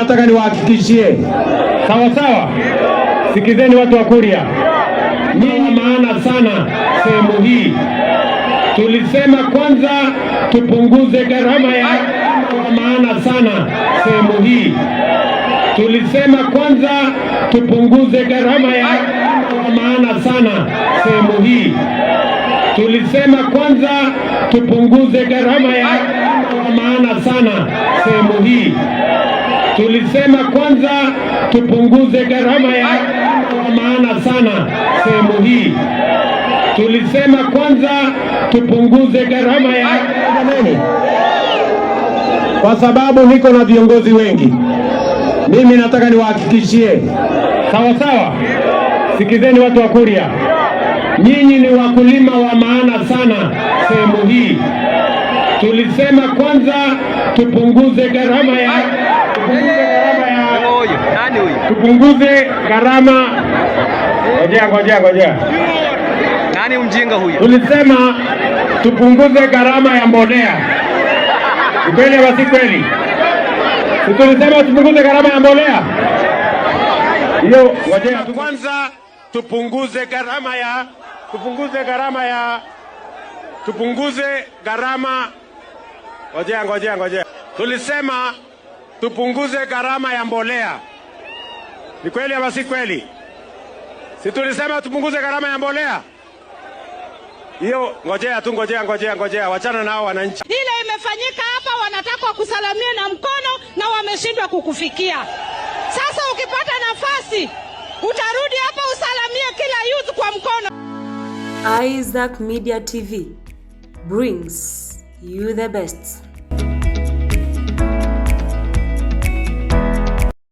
nataka niwahakikishie, sawa sawa, sikizeni watu wa Kuria, nyinyi maana sana sehemu hii. Tulisema kwanza tupunguze gharama ya maana sana sehemu hii. Tulisema kwanza tupunguze gharama ya maana sana sehemu hii. Tulisema kwanza tupunguze gharama ya maana sana sehemu hii. Tulisema kwanza tupunguze gharama ya maana sana sehemu hii. Tulisema kwanza tupunguze gharama ya kwa sababu niko na viongozi wengi. Mimi nataka niwahakikishie, sawa sawa, sikizeni watu wa Kuria, nyinyi ni wakulima wa maana sana sehemu hii. Tulisema kwanza tupunguze gharama ya tupunguze gharama. Ngojea. Nani mjinga huyu? Tulisema tupunguze gharama ya mbolea. Kweli au si kweli? Tulisema tupunguze gharama ya mbolea. Hiyo ngojea, kwanza tupunguze gharama ya tupunguze gharama. Ngojea. Tulisema tupunguze gharama ya mbolea. Ni kweli au si kweli? Si tulisema tupunguze gharama ya mbolea? Hiyo ngojea, wachana nao wananchi. Ile imefanyika hapa, wanataka kusalamia na mkono na wameshindwa kukufikia. Sasa ukipata nafasi utarudi hapa usalamie kila youth kwa mkono. Isaac Media TV brings you the best.